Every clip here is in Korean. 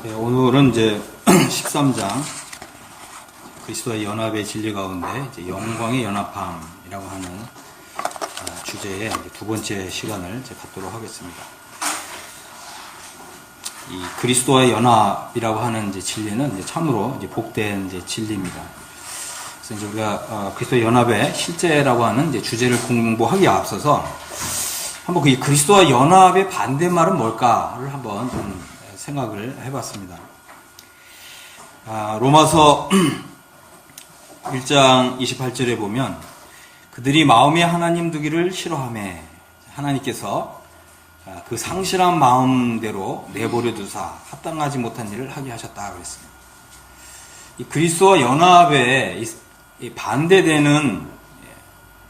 네, 오늘은 이제 13장 그리스도의 연합의 진리 가운데 이제 영광의 연합함이라고 하는 주제의 두 번째 시간을 이제 갖도록 하겠습니다. 이 그리스도의 연합이라고 하는 이제 진리는 이제 참으로 이제 복된 이제 진리입니다. 그래서 이제 우리가 그리스도의 연합의 실제라고 하는 이제 주제를 공부하기에 앞서서 한번 그 그리스도와 연합의 반대말은 뭘까를 한번 좀 생각을 해봤습니다. 로마서 1장 28절에 보면 그들이 마음에 하나님 두기를 싫어하며 하나님께서 그 상실한 마음대로 내버려 두사 합당하지 못한 일을 하게 하셨다 그랬습니다. 이 그리스도와 연합에 반대되는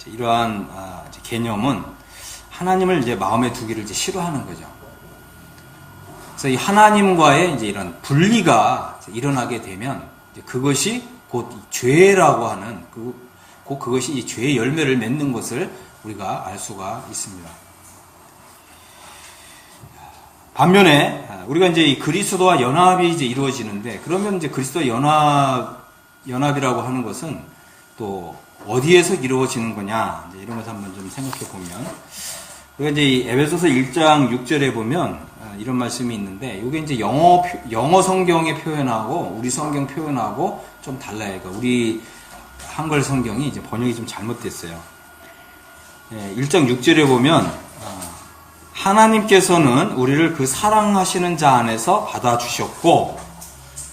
이러한 개념은 하나님을 이제 마음에 두기를 이제 싫어하는 거죠. 그래서 이 하나님과의 이제 이런 분리가 일어나게 되면 그것이 곧 죄라고 하는 그것이 이 죄의 열매를 맺는 것을 우리가 알 수가 있습니다. 반면에 우리가 이제 이 그리스도와 연합이 이제 이루어지는데 그러면 이제 그리스도와 연합이라고 하는 것은 또 어디에서 이루어지는 거냐 이제 이런 것을 한번 좀 생각해 보면 우리가 이제 이 에베소서 1장 6절에 보면 이런 말씀이 있는데 이게 이제 영어 성경의 표현하고 우리 성경 표현하고 좀 달라요. 그러니까 우리 한글 성경이 이제 번역이 좀 잘못됐어요. 1장 6절에 보면 하나님께서는 우리를 그 사랑하시는 자 안에서 받아주셨고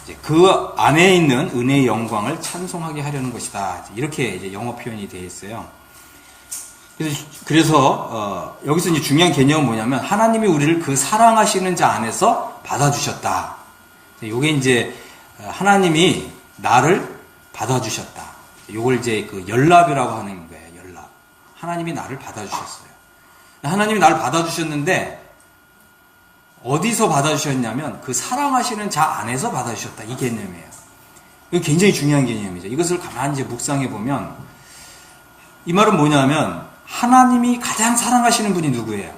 이제 그 안에 있는 은혜의 영광을 찬송하게 하려는 것이다. 이렇게 이제 영어 표현이 되어 있어요. 그래서 여기서 이제 중요한 개념은 뭐냐면 하나님이 우리를 그 사랑하시는 자 안에서 받아주셨다. 이게 이제 하나님이 나를 받아주셨다. 이걸 이제 그 연합이라고 하는 거예요. 연합. 하나님이 나를 받아주셨어요. 하나님이 나를 받아주셨는데 어디서 받아주셨냐면 그 사랑하시는 자 안에서 받아주셨다. 이 개념이에요. 이거 굉장히 중요한 개념이죠. 이것을 가만히 이제 묵상해 보면 이 말은 뭐냐면 하나님이 가장 사랑하시는 분이 누구예요?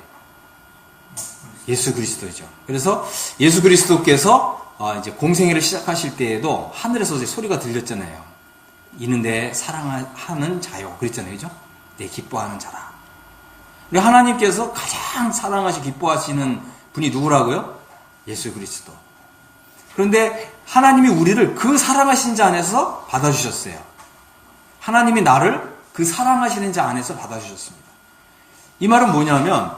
예수 그리스도죠. 그래서 예수 그리스도께서 이제 공생애를 시작하실 때에도 하늘에서 이제 소리가 들렸잖아요. 이는 내 사랑하는 자요. 그랬잖아요. 그죠? 내 기뻐하는 자라. 우리 하나님께서 가장 사랑하시고 기뻐하시는 분이 누구라고요? 예수 그리스도. 그런데 하나님이 우리를 그 사랑하신 자 안에서 받아주셨어요. 하나님이 나를 그 사랑하시는 자 안에서 받아주셨습니다. 이 말은 뭐냐면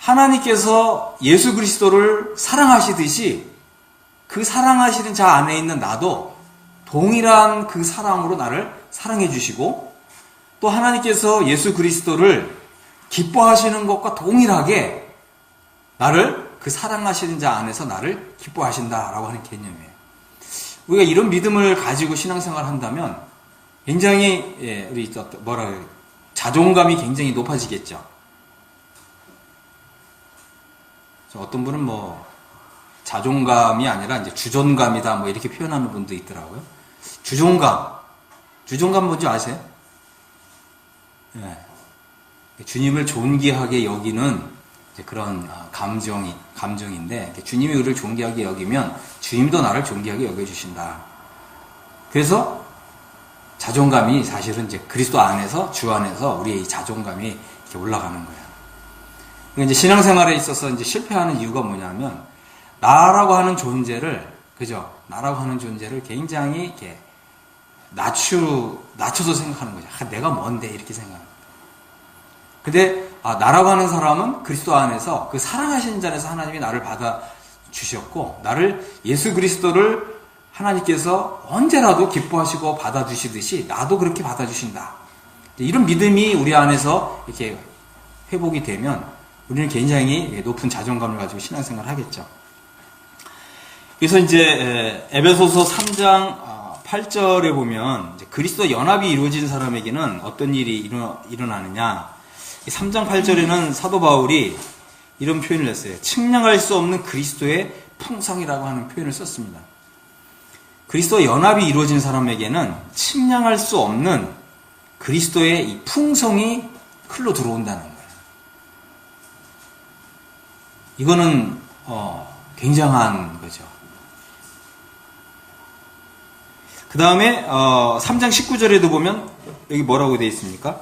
하나님께서 예수 그리스도를 사랑하시듯이 그 사랑하시는 자 안에 있는 나도 동일한 그 사랑으로 나를 사랑해 주시고 또 하나님께서 예수 그리스도를 기뻐하시는 것과 동일하게 나를 그 사랑하시는 자 안에서 나를 기뻐하신다라고 하는 개념이에요. 우리가 이런 믿음을 가지고 신앙생활을 한다면 굉장히 우리 자존감이 굉장히 높아지겠죠. 어떤 분은 뭐 자존감이 아니라 이제 주존감이다 뭐 이렇게 표현하는 분도 있더라고요. 주존감 뭔지 아세요? 네. 주님을 존귀하게 여기는 이제 그런 감정인데 주님이 우리를 존귀하게 여기면 주님도 나를 존귀하게 여겨주신다. 그래서 자존감이 사실은 이제 그리스도 안에서 주 안에서 우리의 이 자존감이 이렇게 올라가는 거예요. 그러니까 이제 신앙생활에 있어서 이제 실패하는 이유가 뭐냐면 나라고 하는 존재를 그죠? 나라고 하는 존재를 굉장히 이렇게 낮춰서 생각하는 거죠. 내가 뭔데 이렇게 생각합니다. 근데 나라고 하는 사람은 그리스도 안에서 그 사랑하시는 자 안에서 하나님이 나를 받아 주셨고 나를 예수 그리스도를 하나님께서 언제라도 기뻐하시고 받아주시듯이 나도 그렇게 받아주신다. 이런 믿음이 우리 안에서 이렇게 회복이 되면 우리는 굉장히 높은 자존감을 가지고 신앙생활을 하겠죠. 그래서 이제 에베소서 3장 8절에 보면 이제 그리스도 연합이 이루어진 사람에게는 어떤 일이 일어나느냐. 3장 8절에는 사도 바울이 이런 표현을 했어요. 측량할 수 없는 그리스도의 풍성이라고 하는 표현을 썼습니다. 그리스도 연합이 이루어진 사람에게는 측량할 수 없는 그리스도의 이 풍성이 흘러 들어온다는 거예요. 이거는 굉장한 거죠. 그 다음에 3장 19절에도 보면 여기 뭐라고 되어 있습니까?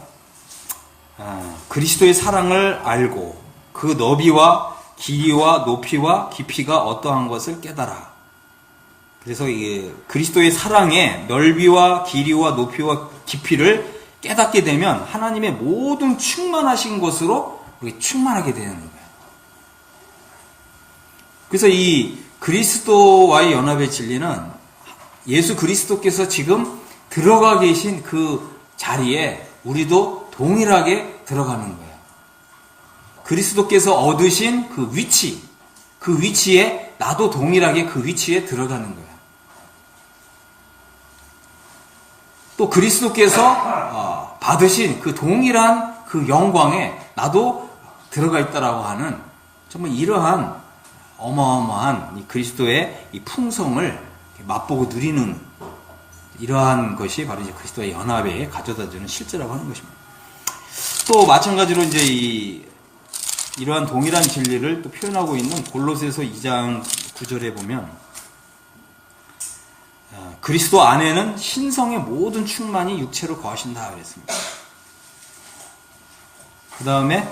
그리스도의 사랑을 알고 그 너비와 길이와 높이와 깊이가 어떠한 것을 깨달아. 그래서 이게 그리스도의 사랑의 넓이와 길이와 높이와 깊이를 깨닫게 되면 하나님의 모든 충만하신 것으로 우리 충만하게 되는 거예요. 그래서 이 그리스도와의 연합의 진리는 예수 그리스도께서 지금 들어가 계신 그 자리에 우리도 동일하게 들어가는 거예요. 그리스도께서 얻으신 그 위치에 나도 동일하게 그 위치에 들어가는 거예요. 또 그리스도께서 받으신 그 동일한 그 영광에 나도 들어가 있다라고 하는 정말 이러한 어마어마한 이 그리스도의 이 풍성을 맛보고 누리는 이러한 것이 바로 이제 그리스도의 연합에 가져다주는 실제라고 하는 것입니다. 또 마찬가지로 이제 이러한 동일한 진리를 또 표현하고 있는 골로새서 2장 9절에 보면 그리스도 안에는 신성의 모든 충만이 육체로 거하신다 그랬습니다. 그 다음에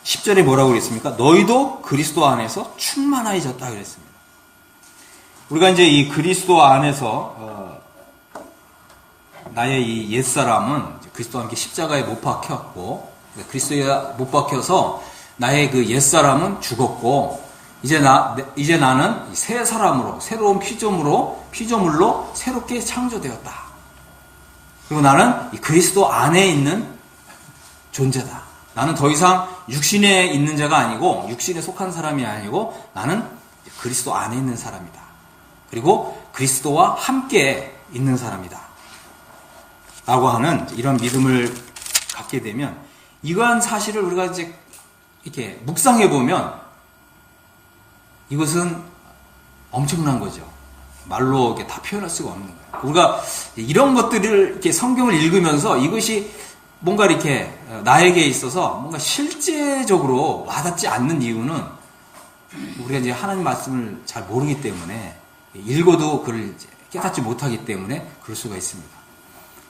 10절에 뭐라고 그랬습니까? 너희도 그리스도 안에서 충만해졌다 그랬습니다. 우리가 이제 이 그리스도 안에서 나의 이 옛사람은 그리스도와 함께 십자가에 못 박혔고 그리스도에 못 박혀서 나의 그 옛사람은 죽었고 이제 나는 새 사람으로 새로운 피조물로 새롭게 창조되었다. 그리고 나는 이 그리스도 안에 있는 존재다. 나는 더 이상 육신에 있는 자가 아니고 육신에 속한 사람이 아니고 나는 그리스도 안에 있는 사람이다. 그리고 그리스도와 함께 있는 사람이다. 라고 하는 이런 믿음을 갖게 되면 이러한 사실을 우리가 이제 이렇게 묵상해 보면 이것은 엄청난 거죠. 말로 이렇게 다 표현할 수가 없는 거예요. 우리가 이런 것들을 이렇게 성경을 읽으면서 이것이 뭔가 이렇게 나에게 있어서 뭔가 실제적으로 와닿지 않는 이유는 우리가 이제 하나님 말씀을 잘 모르기 때문에 읽어도 그를 깨닫지 못하기 때문에 그럴 수가 있습니다.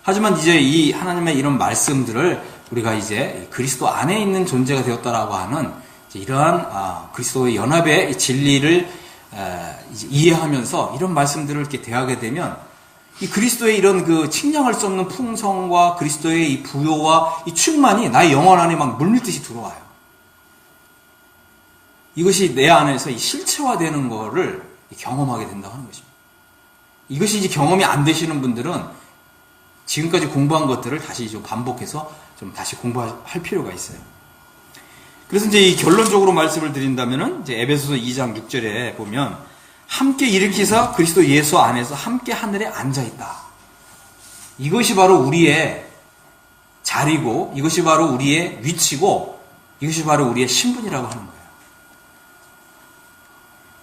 하지만 이제 이 하나님의 이런 말씀들을 우리가 이제 그리스도 안에 있는 존재가 되었다라고 하는 이러한 그리스도의 연합의 진리를 이제 이해하면서 이런 말씀들을 이렇게 대하게 되면 이 그리스도의 이런 그 측량할 수 없는 풍성과 그리스도의 이 부요와 이 충만이 나의 영혼 안에 막 물밀듯이 들어와요. 이것이 내 안에서 이 실체화되는 거를 경험하게 된다고 하는 것입니다. 이것이 이제 경험이 안 되시는 분들은 지금까지 공부한 것들을 다시 좀 반복해서 좀 다시 공부할 필요가 있어요. 그래서 이제 이 결론적으로 말씀을 드린다면은 이제 에베소서 2장 6절에 보면 함께 일으키사 그리스도 예수 안에서 함께 하늘에 앉아 있다. 이것이 바로 우리의 자리고 이것이 바로 우리의 위치고 이것이 바로 우리의 신분이라고 하는 거예요.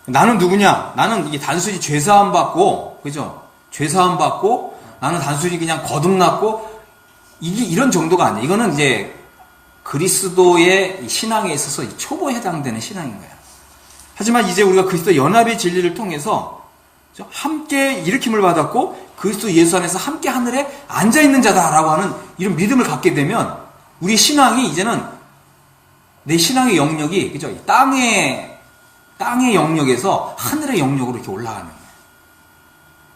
나는 누구냐? 나는 이게 단순히 죄사함 받고, 그죠? 죄사함 받고, 나는 단순히 그냥 거듭났고, 이게 이런 정도가 아니에요. 이거는 이제 그리스도의 신앙에 있어서 초보에 해당되는 신앙인 거예요. 하지만 이제 우리가 그리스도 연합의 진리를 통해서 함께 일으킴을 받았고, 그리스도 예수 안에서 함께 하늘에 앉아있는 자다라고 하는 이런 믿음을 갖게 되면, 우리 신앙이 이제는 내 신앙의 영역이, 그죠? 땅의 영역에서 하늘의 영역으로 이렇게 올라가는 거예요.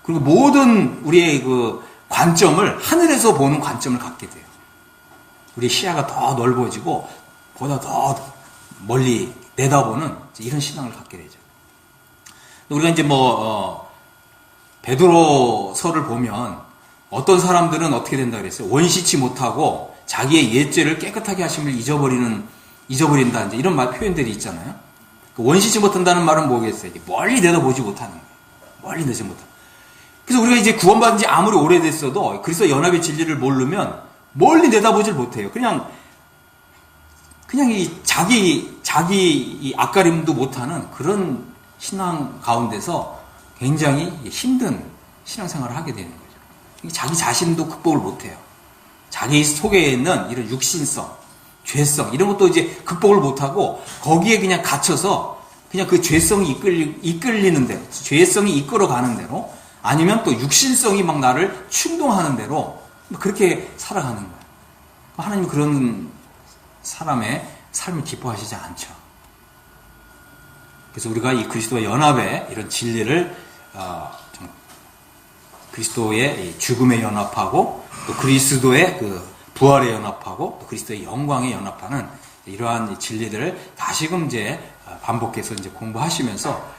그리고 모든 우리의 그 관점을 하늘에서 보는 관점을 갖게 돼요. 우리의 시야가 더 넓어지고 보다 더 멀리 내다보는 이런 신앙을 갖게 되죠. 우리가 이제 베드로서를 보면 어떤 사람들은 어떻게 된다 그랬어요? 원시치 못하고 자기의 옛죄를 깨끗하게 하심을 잊어버린다 이제 이런 표현들이 있잖아요. 원시치 못한다는 말은 뭐겠어요? 멀리 내다보지 못하는 거예요. 멀리 내지 못하는. 그래서 우리가 이제 구원받은 지 아무리 오래됐어도 그리스도 연합의 진리를 모르면 멀리 내다보질 못해요. 그냥 이 자기 이 앞가림도 못하는 그런 신앙 가운데서 굉장히 힘든 신앙생활을 하게 되는 거죠. 자기 자신도 극복을 못해요. 자기 속에 있는 이런 육신성, 죄성 이런 것도 이제 극복을 못하고 거기에 그냥 갇혀서 그냥 그 죄성이 이끌리는 대로, 죄성이 이끌어가는 대로, 아니면 또 육신성이 막 나를 충동하는 대로 그렇게 살아가는 거예요. 하나님은 그런 사람의 삶을 기뻐하시지 않죠. 그래서 우리가 이 그리스도의 연합의 이런 진리를 그리스도의 죽음에 연합하고 또 그리스도의 그 부활에 연합하고 또 그리스도의 영광에 연합하는 이러한 진리들을 다시금 이제 반복해서 이제 공부하시면서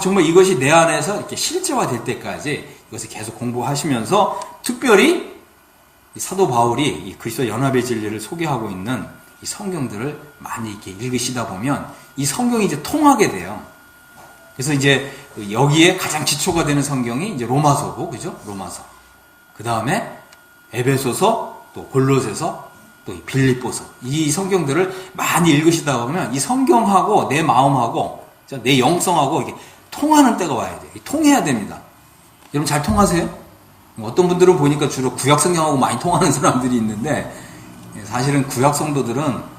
정말 이것이 내 안에서 이렇게 실제화될 때까지 이것을 계속 공부하시면서 특별히 이 사도 바울이 이 그리스도 연합의 진리를 소개하고 있는 이 성경들을 많이 이렇게 읽으시다 보면 이 성경이 이제 통하게 돼요. 그래서 이제 여기에 가장 기초가 되는 성경이 이제 로마서고, 그죠? 로마서. 그 다음에 에베소서, 또 골로새서, 또 빌립보서. 이 성경들을 많이 읽으시다 보면 이 성경하고 내 마음하고 내 영성하고 이게 통하는 때가 와야 돼요. 통해야 됩니다. 여러분 잘 통하세요? 어떤 분들은 보니까 주로 구약 성경하고 많이 통하는 사람들이 있는데 사실은 구약 성도들은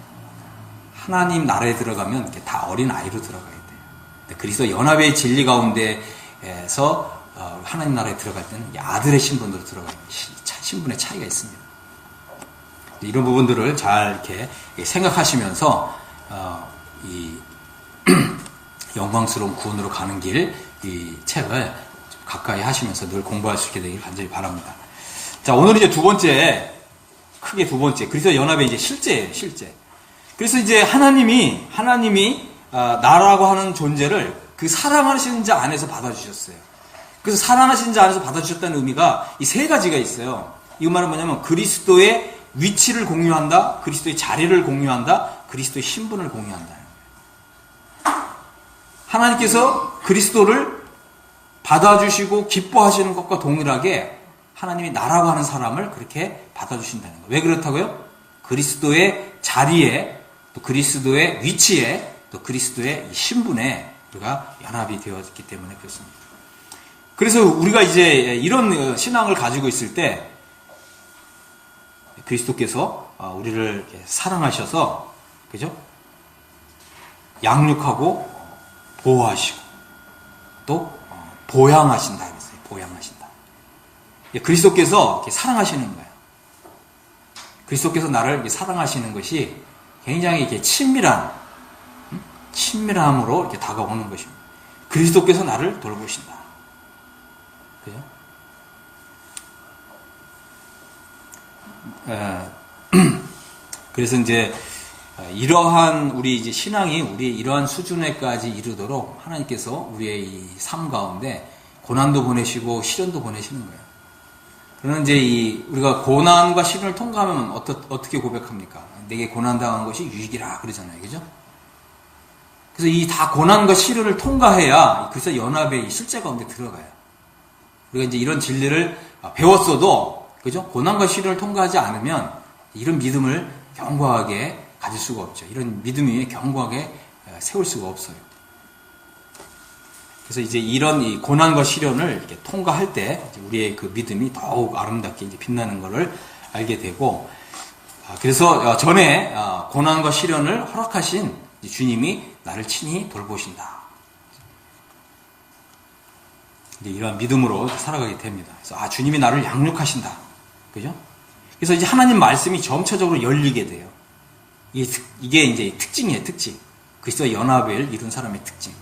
하나님 나라에 들어가면 이렇게 다 어린 아이로 들어가야 돼요. 그리스도 연합의 진리 가운데에서 하나님 나라에 들어갈 때는 아들의 신분으로 들어가요. 신분의 차이가 있습니다. 이런 부분들을 잘 이렇게 생각하시면서 이 영광스러운 구원으로 가는 길, 이 책을 가까이 하시면서 늘 공부할 수 있게 되길 간절히 바랍니다. 자, 오늘 이제 크게 두 번째, 그리스도 연합의 이제 실제예요, 실제. 그래서 이제 하나님이 나라고 하는 존재를 그 사랑하시는 자 안에서 받아주셨어요. 그래서 사랑하시는 자 안에서 받아주셨다는 의미가 이 세 가지가 있어요. 이 말은 뭐냐면 그리스도의 위치를 공유한다, 그리스도의 자리를 공유한다, 그리스도의 신분을 공유한다. 하나님께서 그리스도를 받아주시고 기뻐하시는 것과 동일하게 하나님이 나라고 하는 사람을 그렇게 받아주신다는 거예요. 왜 그렇다고요? 그리스도의 자리에, 또 그리스도의 위치에, 또 그리스도의 신분에 우리가 연합이 되었기 때문에 그렇습니다. 그래서 우리가 이제 이런 신앙을 가지고 있을 때 그리스도께서 우리를 사랑하셔서, 그죠? 양육하고 보호하시고 또 보양하신다 그랬어요. 보양하신다. 그리스도께서 이렇게 사랑하시는 거예요. 그리스도께서 나를 이렇게 사랑하시는 것이 굉장히 이렇게 친밀함으로 이렇게 다가오는 것입니다. 그리스도께서 나를 돌보신다. 그죠? 그래서 이제 이러한 우리 이제 신앙이 우리 이러한 수준에까지 이르도록 하나님께서 우리의 이 삶 가운데 고난도 보내시고 시련도 보내시는 거예요. 그러나 이제 우리가 고난과 시련을 통과하면 어떻게 고백합니까? 내게 고난당한 것이 유익이라 그러잖아요. 그죠? 그래서 이 다 고난과 시련을 통과해야 그래서 연합의 실제 가운데 들어가요. 우리가 이제 이런 진리를 배웠어도, 그죠? 고난과 시련을 통과하지 않으면 이런 믿음을 견고하게 가질 수가 없죠. 이런 믿음이 견고하게 세울 수가 없어요. 그래서 이제 이런 이 고난과 시련을 이렇게 통과할 때 우리의 그 믿음이 더욱 아름답게 이제 빛나는 것을 알게 되고, 그래서 전에 고난과 시련을 허락하신 주님이 나를 친히 돌보신다. 이제 이러한 믿음으로 살아가게 됩니다. 그래서 주님이 나를 양육하신다. 그죠? 그래서 이제 하나님 말씀이 점차적으로 열리게 돼요. 이게 이제 특징이에요, 특징. 그리스도의 연합을 이룬 사람의 특징.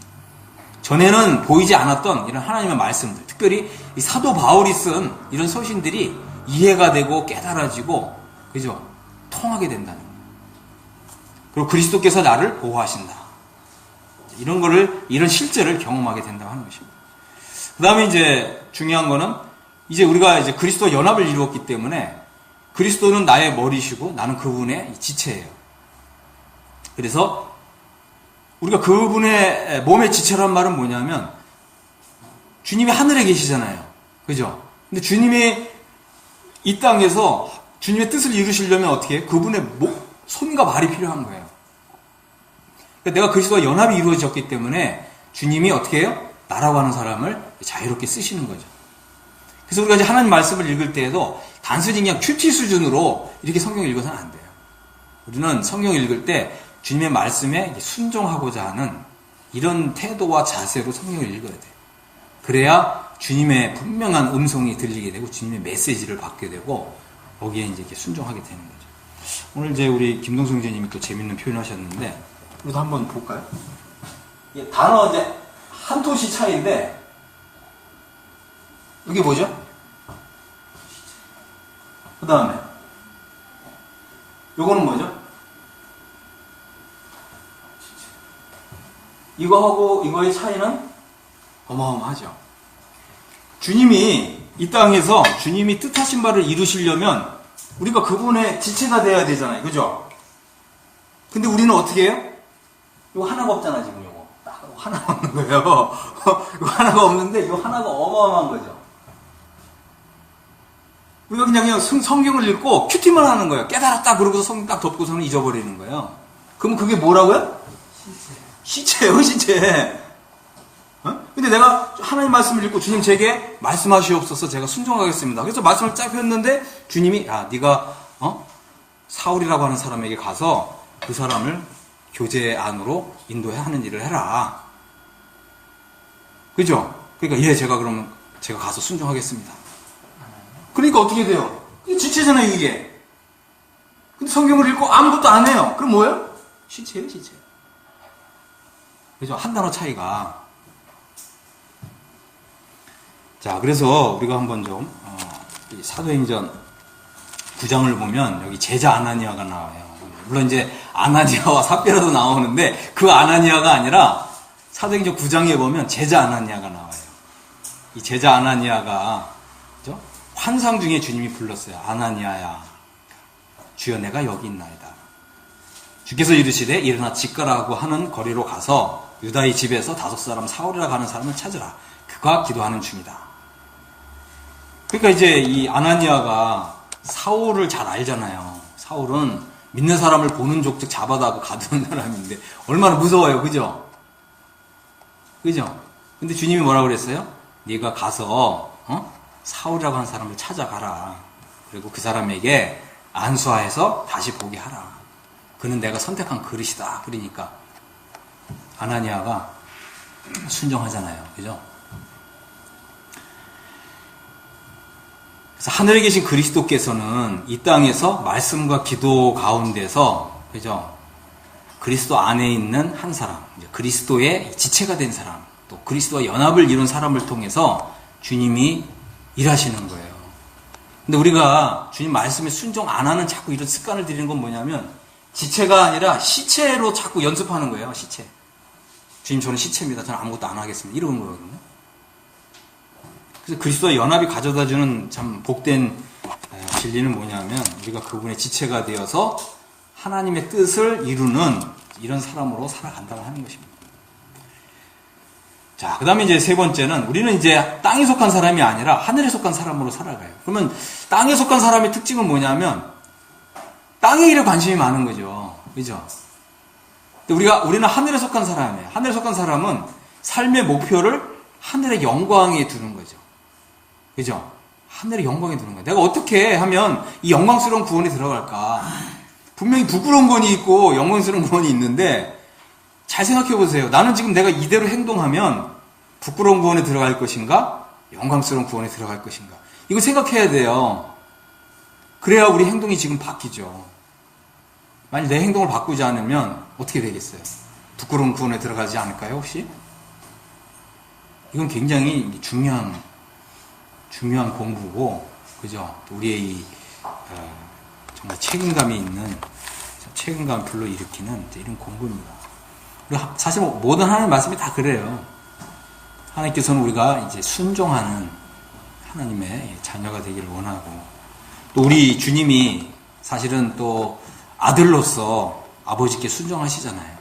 전에는 보이지 않았던 이런 하나님의 말씀들, 특별히 이 사도 바울이 쓴 이런 서신들이 이해가 되고 깨달아지고, 그죠? 통하게 된다는 거예요. 그리고 그리스도께서 나를 보호하신다. 이런 실제를 경험하게 된다고 하는 것입니다. 그 다음에 이제 중요한 거는 이제 우리가 이제 그리스도 연합을 이루었기 때문에 그리스도는 나의 머리시고 나는 그분의 지체예요. 그래서 우리가 그분의 몸의 지체란 말은 뭐냐면 주님이 하늘에 계시잖아요. 그죠? 근데 주님이 이 땅에서 주님의 뜻을 이루시려면 어떻게 해요? 그분의 손과 발이 필요한 거예요. 그러니까 내가 그리스도와 연합이 이루어졌기 때문에 주님이 어떻게 해요? 나라고 하는 사람을 자유롭게 쓰시는 거죠. 그래서 우리가 이제 하나님 말씀을 읽을 때에도 단순히 그냥 큐티 수준으로 이렇게 성경을 읽어서는 안 돼요. 우리는 성경을 읽을 때 주님의 말씀에 순종하고자 하는 이런 태도와 자세로 성경을 읽어야 돼요. 그래야 주님의 분명한 음성이 들리게 되고 주님의 메시지를 받게 되고 거기에 이제 이렇게 순종하게 되는 거죠. 오늘 이제 우리 김동성 선생님이 또 재밌는 표현하셨는데 우리도 한번 볼까요? 단어 이제 한 토시 차이인데 이게 뭐죠? 그 다음에 요거는 뭐죠? 이거하고 이거의 차이는 어마어마하죠. 주님이 이 땅에서 주님이 뜻하신 바를 이루시려면 우리가 그분의 지체가 돼야 되잖아요. 그죠? 근데 우리는 어떻게 해요? 이거 하나가 없잖아, 지금 이거. 딱 하나가 없는 거예요. 이거 하나가 없는데 이거 하나가 어마어마한 거죠. 우리가 그냥 성경을 읽고 큐티만 하는 거예요. 깨달았다 그러고서 성경 딱 덮고서는 잊어버리는 거예요. 그러면 그게 뭐라고요? 시체예요, 시체. 근데 내가 하나님 말씀을 읽고 주님 제게 말씀하시옵소서 제가 순종하겠습니다. 그래서 말씀을 쫙 폈는데 주님이 네가 사울이라고 하는 사람에게 가서 그 사람을 교제 안으로 인도해야 하는 일을 해라. 그죠? 그러니까 제가 그러면 제가 가서 순종하겠습니다. 그러니까 어떻게 돼요? 이게 지체잖아요, 이게. 근데 성경을 읽고 아무것도 안 해요. 그럼 뭐예요? 시체예요, 시체. 그죠? 한 단어 차이가. 자, 그래서 우리가 한번 좀 사도행전 9장을 보면 여기 제자 아나니아가 나와요. 물론 이제 아나니아와 삽비라도 나오는데 그 아나니아가 아니라 사도행전 9장에 보면 제자 아나니아가 나와요. 이 제자 아나니아가 그죠? 환상 중에 주님이 불렀어요. 아나니아야, 주여 내가 여기 있나이다. 주께서 이르시되 일어나 집 가라고 하는 거리로 가서 유다의 집에서 5사람 사울이라고 하는 사람을 찾으라. 그가 기도하는 중이다. 그러니까 이제 이 아나니아가 사울을 잘 알잖아요. 사울은 믿는 사람을 보는 족적 잡아다 하고 가두는 사람인데 얼마나 무서워요. 그죠? 그죠? 근데 주님이 뭐라고 그랬어요? 네가 가서 사울이라고 하는 사람을 찾아가라. 그리고 그 사람에게 안수하여서 다시 보게 하라. 그는 내가 선택한 그릇이다. 그러니까 아나니아가 순종하잖아요. 그죠? 그래서 하늘에 계신 그리스도께서는 이 땅에서 말씀과 기도 가운데서 그죠? 그리스도 안에 있는 한 사람, 그리스도의 지체가 된 사람, 또 그리스도와 연합을 이룬 사람을 통해서 주님이 일하시는 거예요. 근데 우리가 주님 말씀에 순종 안 하는 자꾸 이런 습관을 들이는 건 뭐냐면 지체가 아니라 시체로 자꾸 연습하는 거예요. 시체. 주님 저는 시체입니다. 저는 아무것도 안 하겠습니다. 이런 거거든요. 그래서 그리스도와 연합이 가져다주는 참 복된 진리는 뭐냐면 우리가 그분의 지체가 되어서 하나님의 뜻을 이루는 이런 사람으로 살아간다고 하는 것입니다. 자, 그 다음에 이제 세 번째는 우리는 이제 땅에 속한 사람이 아니라 하늘에 속한 사람으로 살아가요. 그러면 땅에 속한 사람의 특징은 뭐냐면 땅의 일에 관심이 많은 거죠. 그죠? 근데 우리는 하늘에 속한 사람이에요. 하늘에 속한 사람은 삶의 목표를 하늘의 영광에 두는 거죠. 그죠? 하늘의 영광에 두는 거예요. 내가 어떻게 하면 이 영광스러운 구원에 들어갈까? 분명히 부끄러운 구원이 있고 영광스러운 구원이 있는데 잘 생각해 보세요. 나는 지금 내가 이대로 행동하면 부끄러운 구원에 들어갈 것인가? 영광스러운 구원에 들어갈 것인가? 이거 생각해야 돼요. 그래야 우리 행동이 지금 바뀌죠. 만약 내 행동을 바꾸지 않으면 어떻게 되겠어요? 부끄러운 구원에 들어가지 않을까요, 혹시? 이건 굉장히 중요한 공부고, 그죠? 우리의 이, 정말 책임감이 있는, 책임감을 불러일으키는 이런 공부입니다. 사실 모든 하나님의 말씀이 다 그래요. 하나님께서는 우리가 이제 순종하는 하나님의 자녀가 되기를 원하고, 또 우리 주님이 사실은 또 아들로서 아버지께 순종하시잖아요.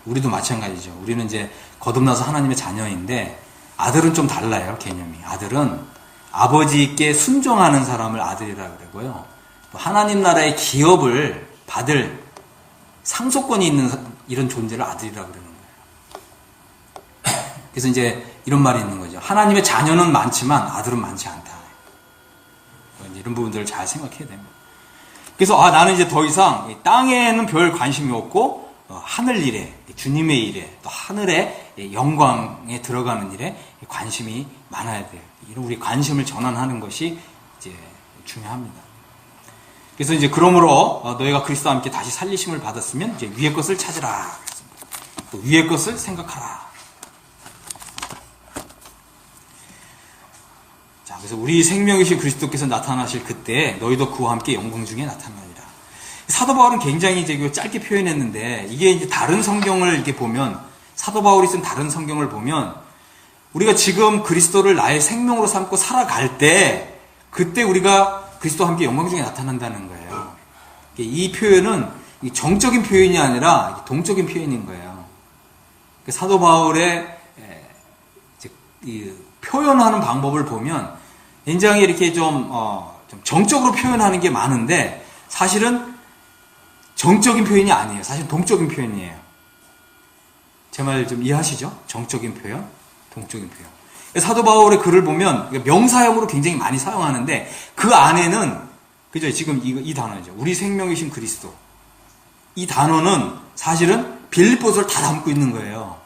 우리도 마찬가지죠. 우리는 이제 거듭나서 하나님의 자녀인데 아들은 좀 달라요, 개념이. 아들은 아버지께 순종하는 사람을 아들이라고 그러고요. 또 하나님 나라의 기업을 받을 상속권이 있는 이런 존재를 아들이라고 그러는 거예요. 그래서 이제 이런 말이 있는 거죠. 하나님의 자녀는 많지만 아들은 많지 않다. 이런 부분들을 잘 생각해야 됩니다. 그래서 나는 이제 더 이상 땅에는 별 관심이 없고 하늘 일에, 주님의 일에, 또 하늘의 영광에 들어가는 일에 관심이 많아야 돼요. 이런 우리 관심을 전환하는 것이 이제 중요합니다. 그래서 이제 그러므로 너희가 그리스도와 함께 다시 살리심을 받았으면 이제 위의 것을 찾으라. 또 위의 것을 생각하라. 자, 그래서 우리 생명이신 그리스도께서 나타나실 그때 너희도 그와 함께 영광 중에 나타나리라. 사도 바울은 굉장히 이제 짧게 표현했는데 이게 이제 다른 성경을 이렇게 보면 사도 바울이 쓴 다른 성경을 보면 우리가 지금 그리스도를 나의 생명으로 삼고 살아갈 때 그때 우리가 그리스도와 함께 영광 중에 나타난다는 거예요. 이 표현은 정적인 표현이 아니라 동적인 표현인 거예요. 사도 바울의 표현하는 방법을 보면 굉장히 이렇게 좀 정적으로 표현하는 게 많은데 사실은 정적인 표현이 아니에요. 사실 동적인 표현이에요. 제 말 좀 이해하시죠? 정적인 표현, 동적인 표현. 사도 바울의 글을 보면 명사형으로 굉장히 많이 사용하는데 그 안에는 그죠? 지금 이 단어죠. 우리 생명이신 그리스도. 이 단어는 사실은 빌립보서를 다 담고 있는 거예요.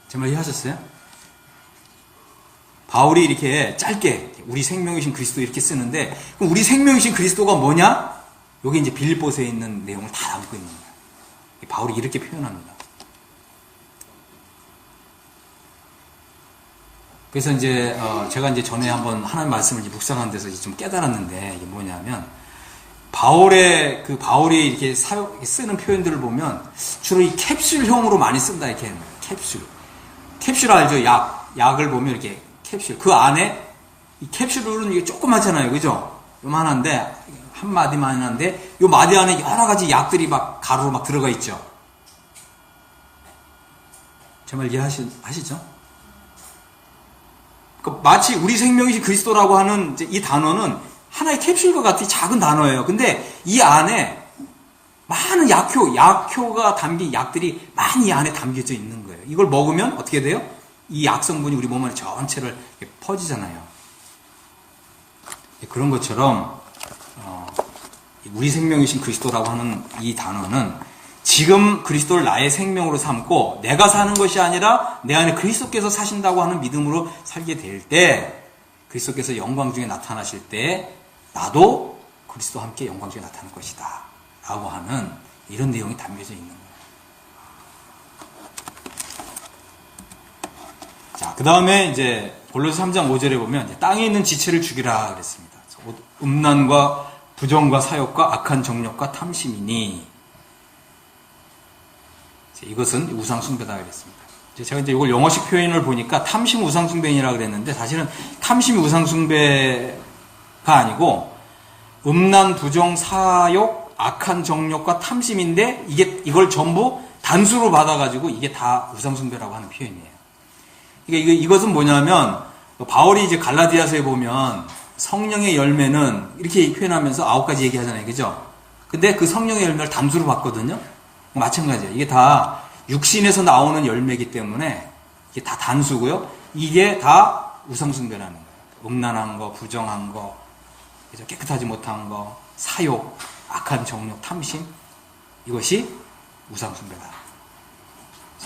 제 말 이해하셨어요? 바울이 이렇게 짧게 우리 생명이신 그리스도 이렇게 쓰는데 그럼 우리 생명이신 그리스도가 뭐냐? 여기 이제 빌립보서에 있는 내용을 다 담고 있는 거예요. 바울이 이렇게 표현합니다. 그래서 이제 제가 이제 전에 한번 하나님 말씀을 이제 묵상한 데서 이제 좀 깨달았는데 이게 뭐냐면 바울이 이렇게 쓰는 표현들을 보면 주로 이 캡슐형으로 많이 쓴다 이렇게 하는 거예요. 캡슐 알죠? 약을 보면 이렇게 캡슐 그 안에 이 캡슐은 이게 조그맣잖아요, 그죠? 요만한데 한 마디만 한데 요 마디 안에 여러 가지 약들이 막 가루로 막 들어가 있죠. 제 말 이해하시죠? 마치 우리 생명이신 그리스도라고 하는 이 단어는 하나의 캡슐과 같은 작은 단어예요. 근데 이 안에 많은 약효가 담긴 약들이 많이 이 안에 담겨져 있는 거예요. 이걸 먹으면 어떻게 돼요? 이 약성분이 우리 몸 안에 전체를 퍼지잖아요. 그런 것처럼 우리 생명이신 그리스도라고 하는 이 단어는 지금 그리스도를 나의 생명으로 삼고 내가 사는 것이 아니라 내 안에 그리스도께서 사신다고 하는 믿음으로 살게 될 때 그리스도께서 영광 중에 나타나실 때 나도 그리스도와 함께 영광 중에 나타날 것이다 라고 하는 이런 내용이 담겨져 있는 거예요. 자, 그 다음에 이제 골로새 3장 5절에 보면 이제 땅에 있는 지체를 죽이라 그랬습니다. 음란과 부정과 사욕과 악한 정욕과 탐심이니 이것은 우상숭배다 그랬습니다. 제가 이제 이걸 영어식 표현을 보니까 탐심 우상숭배이라 그랬는데 사실은 탐심이 우상숭배가 아니고 음란, 부정, 사욕, 악한 정욕과 탐심인데 이걸 전부 단수로 받아가지고 이게 다 우상숭배라고 하는 표현이에요. 그러니까 이것은 뭐냐면 바울이 이제 갈라디아서에 보면 성령의 열매는 이렇게 표현하면서 9가지 얘기하잖아요. 그죠? 근데 그 성령의 열매를 단수로 받거든요. 마찬가지예요. 이게 다 육신에서 나오는 열매이기 때문에 이게 다 단수고요. 이게 다 우상숭배라는 거예요. 음란한 거, 부정한 거, 깨끗하지 못한 거, 사욕, 악한 정욕, 탐심 이것이 우상숭배다.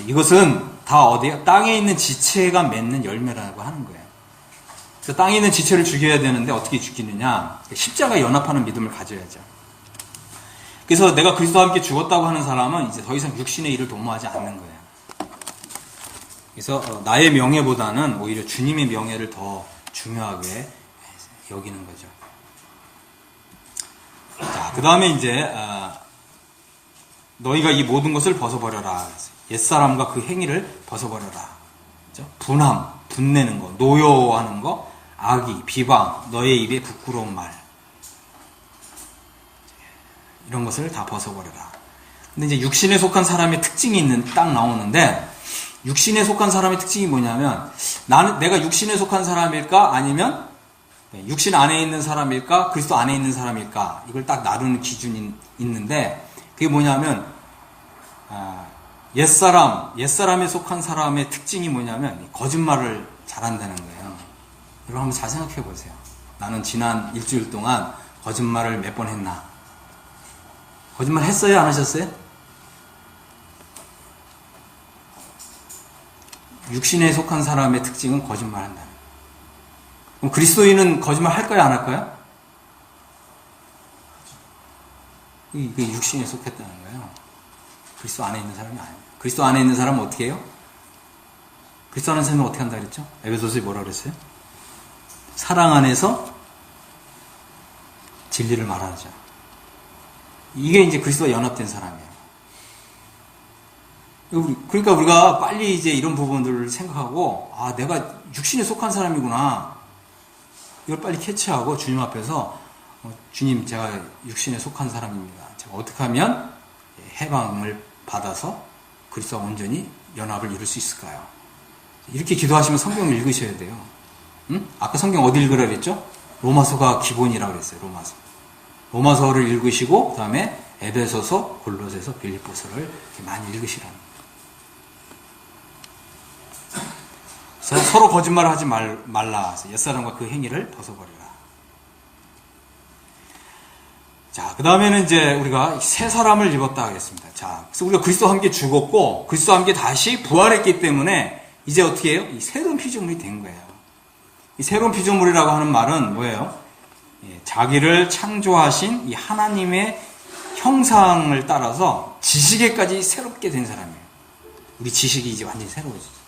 이것은 다 어디에? 땅에 있는 지체가 맺는 열매라고 하는 거예요. 그래서 땅에 있는 지체를 죽여야 되는데 어떻게 죽이느냐? 십자가 연합하는 믿음을 가져야죠. 그래서 내가 그리스도와 함께 죽었다고 하는 사람은 이제 더 이상 육신의 일을 도모하지 않는 거예요. 그래서 나의 명예보다는 오히려 주님의 명예를 더 중요하게 여기는 거죠. 자, 그 다음에 이제 너희가 이 모든 것을 벗어버려라. 옛사람과 그 행위를 벗어버려라. 그렇죠? 분함, 분내는 거, 노여워하는 거, 악의, 비방, 너의 입에 부끄러운 말 이런 것을 다 벗어버려라. 근데 이제 육신에 속한 사람의 특징이 딱 나오는데 육신에 속한 사람의 특징이 뭐냐면 내가 육신에 속한 사람일까 아니면 육신 안에 있는 사람일까 그리스도 안에 있는 사람일까 이걸 딱 나누는 기준이 있는데 그게 뭐냐면 옛사람에 속한 사람의 특징이 뭐냐면 거짓말을 잘한다는 거예요. 여러분 한번 잘 생각해 보세요. 나는 지난 일주일 동안 거짓말을 몇 번 했나? 거짓말 했어요? 안 하셨어요? 육신에 속한 사람의 특징은 거짓말 한다. 그럼 그리스도인은 거짓말 할까요? 안 할까요? 이게 육신에 속했다는 거예요. 그리스도 안에 있는 사람이 아니에요. 그리스도 안에 있는 사람은 어떻게 해요? 그리스도 안에 있는 사람은 어떻게 한다 그랬죠? 에베소서에 뭐라 그랬어요? 사랑 안에서 진리를 말하자. 이게 이제 그리스도와 연합된 사람이에요. 그러니까 우리가 빨리 이제 이런 부분들을 생각하고, 아, 내가 육신에 속한 사람이구나. 이걸 빨리 캐치하고 주님 앞에서, 주님, 제가 육신에 속한 사람입니다. 제가 어떻게 하면 해방을 받아서 그리스도와 온전히 연합을 이룰 수 있을까요? 이렇게 기도하시면 성경을 읽으셔야 돼요. 응? 아까 성경 어디 읽으라 그랬죠? 로마서가 기본이라고 그랬어요. 로마서를 읽으시고, 그 다음에 에베소서, 골로새서, 빌립보서를 이렇게 많이 읽으시라는 거예요. 서로 거짓말을 하지 말라. 옛사람과 그 행위를 벗어버리라. 자, 그 다음에는 이제 우리가 새 사람을 입었다 하겠습니다. 자, 그래서 우리가 그리스도와 함께 죽었고, 그리스도와 함께 다시 부활했기 때문에, 이제 어떻게 해요? 이 새로운 피조물이 된 거예요. 이 새로운 피조물이라고 하는 말은 뭐예요? 자기를 창조하신 이 하나님의 형상을 따라서 지식에까지 새롭게 된 사람이에요. 우리 지식이 이제 완전히 새로워지죠.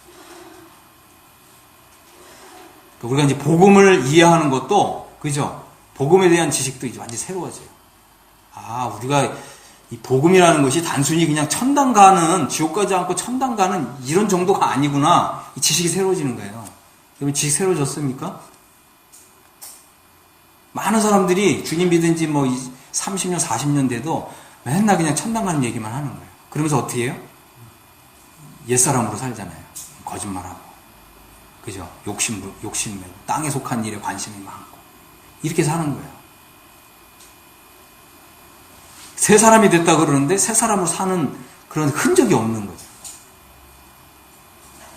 우리가 이제 복음을 이해하는 것도, 그죠? 복음에 대한 지식도 이제 완전히 새로워져요. 아, 우리가 이 복음이라는 것이 단순히 그냥 천당 가는, 지옥 가지 않고 천당 가는 이런 정도가 아니구나. 이 지식이 새로워지는 거예요. 여러분, 지식 새로워졌습니까? 많은 사람들이 주님 믿은 지 뭐 30년, 40년 돼도 맨날 그냥 천당 가는 얘기만 하는 거예요. 그러면서 어떻게 해요? 옛사람으로 살잖아요. 거짓말하고. 그죠? 욕심, 땅에 속한 일에 관심이 많고. 이렇게 사는 거예요. 새 사람이 됐다 그러는데 새 사람으로 사는 그런 흔적이 없는 거죠.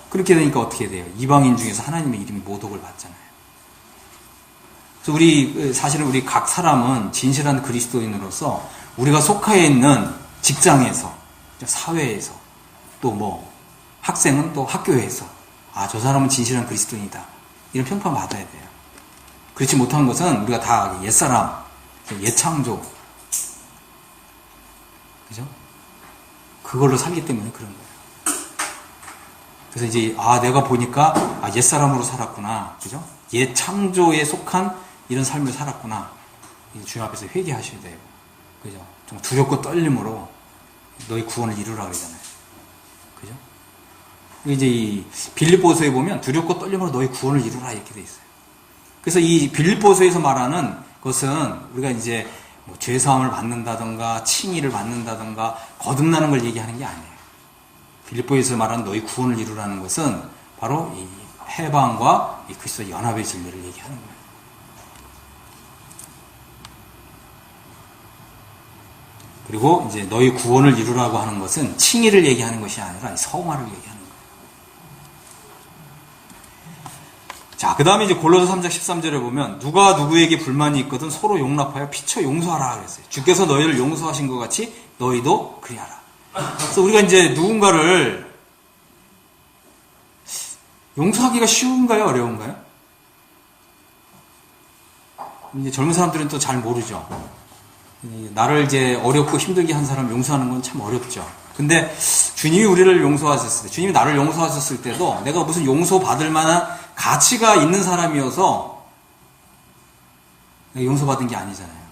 그렇게 되니까 어떻게 돼요? 이방인 중에서 하나님의 이름이 모독을 받잖아요. 그래서 사실은 우리 각 사람은 진실한 그리스도인으로서 우리가 속해 있는 직장에서, 사회에서, 또 뭐, 학생은 또 학교에서, 아, 저 사람은 진실한 그리스도인이다. 이런 평판 받아야 돼요. 그렇지 못한 것은 우리가 다 옛사람, 옛창조, 그죠? 그걸로 살기 때문에 그런 거예요. 그래서 이제, 아, 내가 보니까, 아, 옛사람으로 살았구나. 그죠? 옛창조에 속한 이런 삶을 살았구나. 주님 앞에서 회개하셔야 돼요. 그죠? 좀 두렵고 떨림으로 너희 구원을 이루라 그러잖아요. 그죠? 이제 이 빌립보서에 보면 두렵고 떨림으로 너희 구원을 이루라 이렇게 돼 있어요. 그래서 이 빌립보서에서 말하는 것은 우리가 이제 뭐 죄사함을 받는다던가 칭의를 받는다던가 거듭나는 걸 얘기하는 게 아니에요. 빌립보에서 말하는 너희 구원을 이루라는 것은 바로 이 해방과 이 그리스도의 연합의 진리를 얘기하는 거예요. 그리고 이제 너희 구원을 이루라고 하는 것은 칭의를 얘기하는 것이 아니라 성화를 얘기하는 거예요. 자, 그 다음에 이제 골로새 3장 13절에 보면 누가 누구에게 불만이 있거든 서로 용납하여 피쳐 용서하라 그랬어요. 주께서 너희를 용서하신 것 같이 너희도 그리하라. 그래서 우리가 이제 누군가를 용서하기가 쉬운가요? 어려운가요? 이제 젊은 사람들은 또 잘 모르죠. 나를 이제 어렵고 힘들게 한 사람 용서하는 건 참 어렵죠. 근데 주님이 우리를 용서하셨을 때, 주님이 나를 용서하셨을 때도 내가 무슨 용서받을 만한 가치가 있는 사람이어서 내가 용서받은 게 아니잖아요.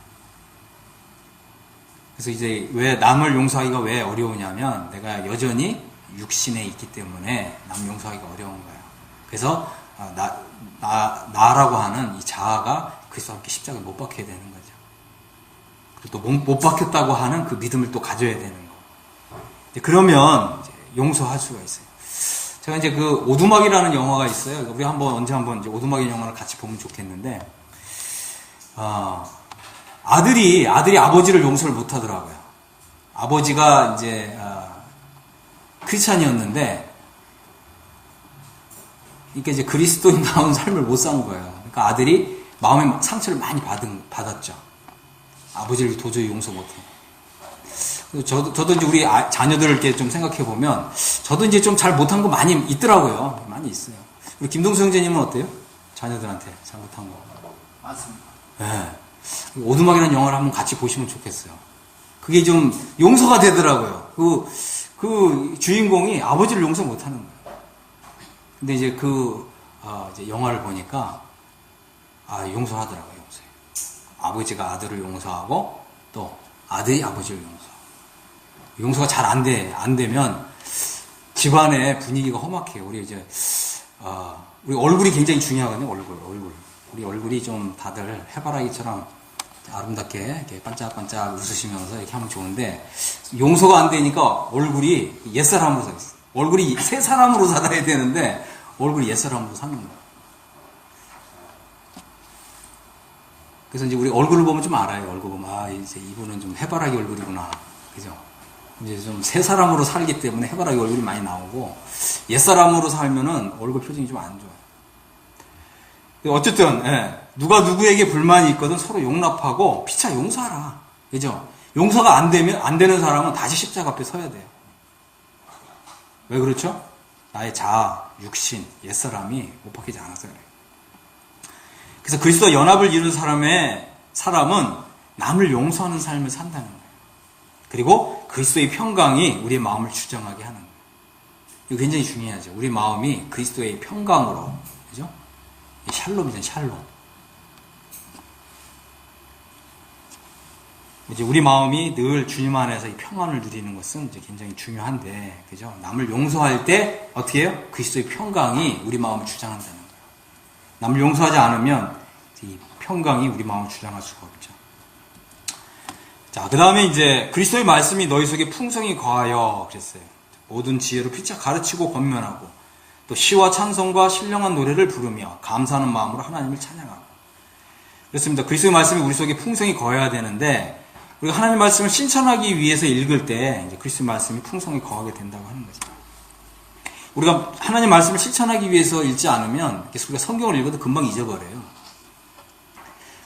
그래서 이제 왜 남을 용서하기가 왜 어려우냐면 내가 여전히 육신에 있기 때문에 남 용서하기가 어려운 거예요. 그래서 나라고 하는 이 자아가 그리스도와 함께 십자가에 못 박혀야 되는 거죠. 또 못 박혔다고 하는 그 믿음을 또 가져야 되는 거. 그러면 이제 용서할 수가 있어요. 제가 이제 그 오두막이라는 영화가 있어요. 우리 언제 한번 이제 오두막이 영화를 같이 보면 좋겠는데, 아들이 아버지를 용서를 못 하더라고요. 아버지가 이제, 크리스찬이었는데, 그러니까 이제 그리스도인다운 삶을 못 산 거예요. 그러니까 아들이 마음의 상처를 많이 받았죠. 아버지를 도저히 용서 못해. 저도 이제 우리 자녀들을 이렇게 좀 생각해 보면, 저도 이제 좀 잘 못한 거 많이 있더라고요. 많이 있어요. 우리 김동수 형제님은 어때요? 자녀들한테 잘 못한 거. 맞습니다. 네. 오두막이라는 영화를 한번 같이 보시면 좋겠어요. 그게 좀 용서가 되더라고요. 그 주인공이 아버지를 용서 못 하는 거예요. 근데 이제 이제 영화를 보니까, 용서하더라고요, 용서해. 아버지가 아들을 용서하고, 또 아들이 아버지를 용서하고. 용서가 잘 안 되면 집안의 분위기가 험악해요. 우리 우리 얼굴이 굉장히 중요하거든요, 얼굴. 우리 얼굴이 좀 다들 해바라기처럼 아름답게 이렇게 반짝반짝 웃으시면서 이렇게 하면 좋은데, 용서가 안 되니까 얼굴이 옛사람으로 서 있어요. 얼굴이 새 사람으로 살아야 되는데, 얼굴이 옛사람으로 사는 거예요. 그래서 이제 우리 얼굴을 보면 좀 알아요. 얼굴 보면, 이제 이분은 좀 해바라기 얼굴이구나. 그죠? 이제 좀 새 사람으로 살기 때문에 해바라기 얼굴이 많이 나오고, 옛사람으로 살면은 얼굴 표정이 좀 안 좋아요. 어쨌든, 누가 누구에게 불만이 있거든 서로 용납하고 피차 용서하라. 그죠? 용서가 안 되는 사람은 다시 십자가 앞에 서야 돼요. 왜 그렇죠? 나의 자아, 육신, 옛사람이 못 바뀌지 않아서 그래요. 그래서 그리스도와 연합을 이룬 사람은 남을 용서하는 삶을 산다는 거예요. 그리고 그리스도의 평강이 우리의 마음을 주장하게 하는 거예요. 이거 굉장히 중요하죠. 우리 마음이 그리스도의 평강으로, 그죠? 샬롬이잖아요, 샬롬. 이제 우리 마음이 늘 주님 안에서 이 평안을 누리는 것은 이제 굉장히 중요한데, 그죠? 남을 용서할 때 어떻게 해요? 그리스도의 평강이 우리 마음을 주장한다는 거예요. 남을 용서하지 않으면 이 평강이 우리 마음을 주장할 수가 없죠. 자, 그 다음에 이제 그리스도의 말씀이 너희 속에 풍성히 거하여 그랬어요. 모든 지혜로 피차 가르치고 권면하고, 또 시와 찬송과 신령한 노래를 부르며 감사하는 마음으로 하나님을 찬양하고. 그렇습니다. 그리스도의 말씀이 우리 속에 풍성히 거해야 되는데, 우리가 하나님의 말씀을 실천하기 위해서 읽을 때 이제 그리스도의 말씀이 풍성히 거하게 된다고 하는 거죠. 우리가 하나님의 말씀을 실천하기 위해서 읽지 않으면 우리가 성경을 읽어도 금방 잊어버려요.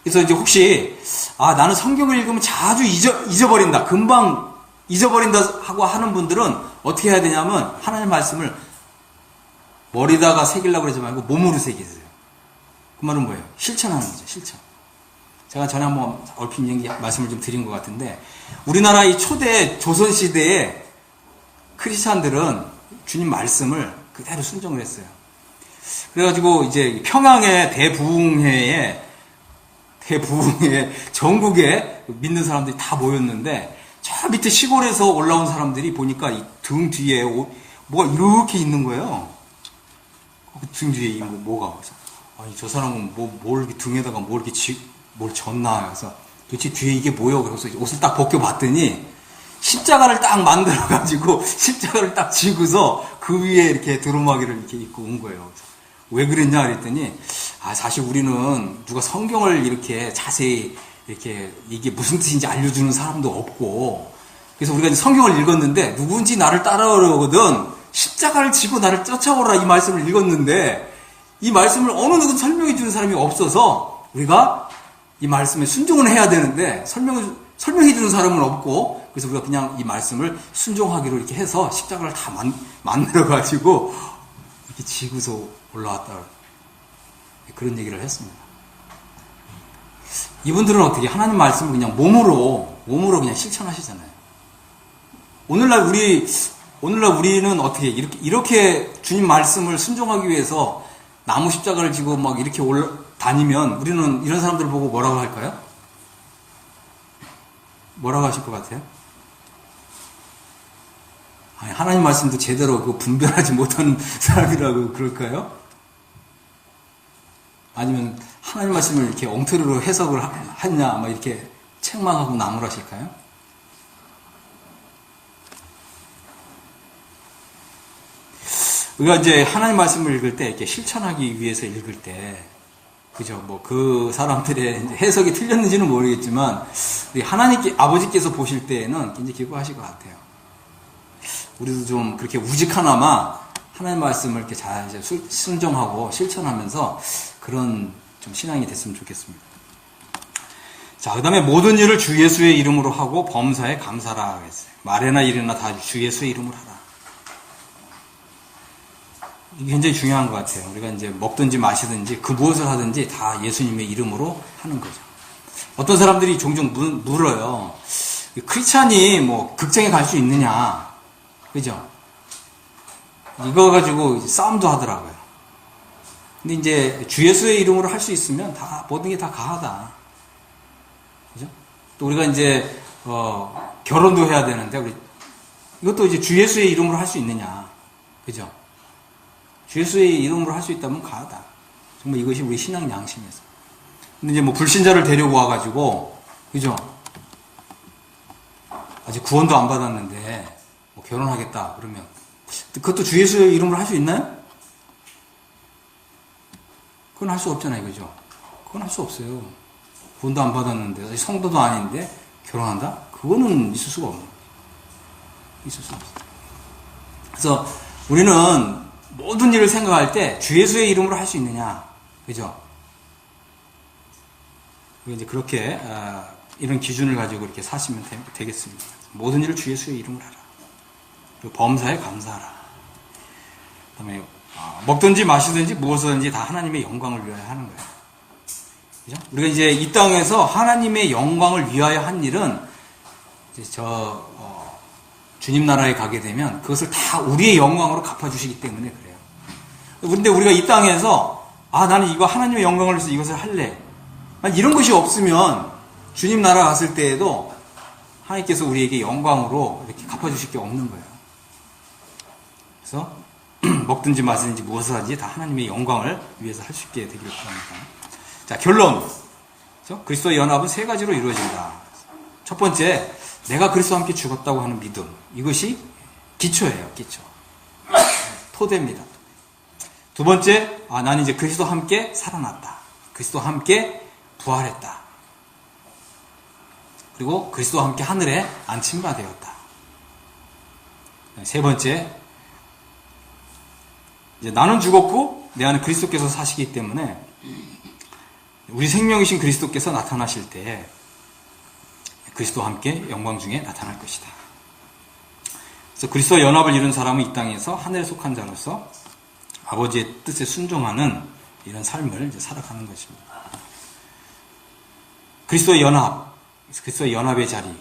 그래서 이제 혹시 나는 성경을 읽으면 자주 잊어버린다, 금방 잊어버린다 하고 하는 분들은 어떻게 해야 되냐면 하나님의 말씀을 머리다가 새기려고 그러지 말고 몸으로 새기세요. 그 말은 뭐예요? 실천하는 거죠. 실천. 제가 전에 한번 얼핏 말씀을 좀 드린 것 같은데, 우리나라 이 초대 조선시대에 크리스찬들은 주님 말씀을 그대로 순종을 했어요. 그래가지고 이제 평양의 대부흥회에 전국에 믿는 사람들이 다 모였는데, 저 밑에 시골에서 올라온 사람들이 보니까 이 등 뒤에 뭐가 이렇게 있는 거예요. 그 등 뒤에 뭐가. 아니, 저 사람은 뭘 등에다가 뭘 졌나. 그래서 도대체 뒤에 이게 뭐예요? 그래서 옷을 딱 벗겨봤더니 십자가를 딱 만들어가지고 십자가를 딱 지고서 그 위에 이렇게 두루마기를 이렇게 입고 온 거예요. 왜 그랬냐 그랬더니, 사실 우리는 누가 성경을 이렇게 자세히 이렇게 이게 무슨 뜻인지 알려주는 사람도 없고, 그래서 우리가 이제 성경을 읽었는데 누군지 나를 따라오려거든 십자가를 지고 나를 쫓아오라 이 말씀을 읽었는데, 이 말씀을 어느 누구 설명해 주는 사람이 없어서 우리가 이 말씀에 순종을 해야 되는데 설명해 주는 사람은 없고, 그래서 우리가 그냥 이 말씀을 순종하기로 이렇게 해서 십자가를 다 만들어 가지고 이렇게 지고서 올라왔다, 그런 얘기를 했습니다. 이분들은 어떻게 하나님 말씀을 그냥 몸으로 그냥 실천하시잖아요. 오늘날 우리는 어떻게 이렇게 주님 말씀을 순종하기 위해서 나무 십자가를 지고 막 이렇게 다니면 우리는 이런 사람들을 보고 뭐라고 할까요? 뭐라고 하실 것 같아요? 하나님 말씀도 제대로 분별하지 못하는 사람이라고 그럴까요? 아니면 하나님 말씀을 이렇게 엉터리로 해석을 하냐, 막 이렇게 책망하고 나무라실까요? 우리가 이제 하나님 말씀을 읽을 때 이렇게 실천하기 위해서 읽을 때, 그죠? 그 사람들의 해석이 틀렸는지는 모르겠지만, 우리 아버지께서 보실 때에는 굉장히 기뻐하실 것 같아요. 우리도 좀 그렇게 우직하나마 하나님 말씀을 이렇게 잘 순종하고 실천하면서 그런 좀 신앙이 됐으면 좋겠습니다. 자, 그 다음에 모든 일을 주 예수의 이름으로 하고 범사에 감사라 하겠어요. 말이나 일이나 다 주 예수의 이름으로 하라. 이게 굉장히 중요한 것 같아요. 우리가 이제 먹든지 마시든지 그 무엇을 하든지 다 예수님의 이름으로 하는 거죠. 어떤 사람들이 종종 물어요. 크리스찬이 뭐 극장에 갈 수 있느냐. 그죠? 이거 가지고 싸움도 하더라고요. 근데 이제 주 예수의 이름으로 할 수 있으면 다 모든 게 다 가하다. 그죠? 또 우리가 이제 결혼도 해야 되는데 우리 이것도 이제 주 예수의 이름으로 할 수 있느냐. 그죠? 주 예수의 이름으로 할 수 있다면 가하다. 정말 이것이 우리 신앙 양심에서. 근데 이제 뭐 불신자를 데리고 와가지고, 그죠? 아직 구원도 안 받았는데, 뭐 결혼하겠다, 그러면. 그것도 주 예수의 이름으로 할 수 있나요? 그건 할 수 없잖아요, 그죠? 그건 할 수 없어요. 구원도 안 받았는데, 성도도 아닌데, 결혼한다? 그거는 있을 수가 없는 거죠. 있을 수가 없어요. 그래서 우리는 모든 일을 생각할 때 주 예수의 이름으로 할 수 있느냐, 그죠? 이제 그렇게 이런 기준을 가지고 이렇게 사시면 되겠습니다. 모든 일을 주 예수의 이름으로 하라. 그리고 범사에 감사하라. 그다음에 먹든지 마시든지 무엇이든지 다 하나님의 영광을 위하여 하는 거예요. 그죠? 우리가 이제 이 땅에서 하나님의 영광을 위하여 한 일은 이제 주님 나라에 가게 되면 그것을 다 우리의 영광으로 갚아주시기 때문에 그래요. 그런데 우리가 이 땅에서 나는 이거 하나님의 영광을 위해서 이것을 할래. 이런 것이 없으면 주님 나라 갔을 때에도 하나님께서 우리에게 영광으로 이렇게 갚아주실 게 없는 거예요. 그래서 먹든지 마시든지 무엇을 하든지 다 하나님의 영광을 위해서 할 수 있게 되기를 바랍니다. 자, 결론. 그렇죠? 그리스도의 연합은 세 가지로 이루어진다. 첫 번째, 내가 그리스도와 함께 죽었다고 하는 믿음. 이것이 기초예요, 기초. 토대입니다. 두 번째, 나는 이제 그리스도와 함께 살아났다. 그리스도와 함께 부활했다. 그리고 그리스도와 함께 하늘에 앉힌 바 되었다. 세 번째, 이제 나는 죽었고 내 안에 그리스도께서 사시기 때문에 우리 생명이신 그리스도께서 나타나실 때 그리스도와 함께 영광 중에 나타날 것이다. 그래서 그리스도와 연합을 이룬 사람은 이 땅에서 하늘에 속한 자로서 아버지의 뜻에 순종하는 이런 삶을 이제 살아가는 것입니다. 그리스도의 연합, 그리스도의 연합의 자리.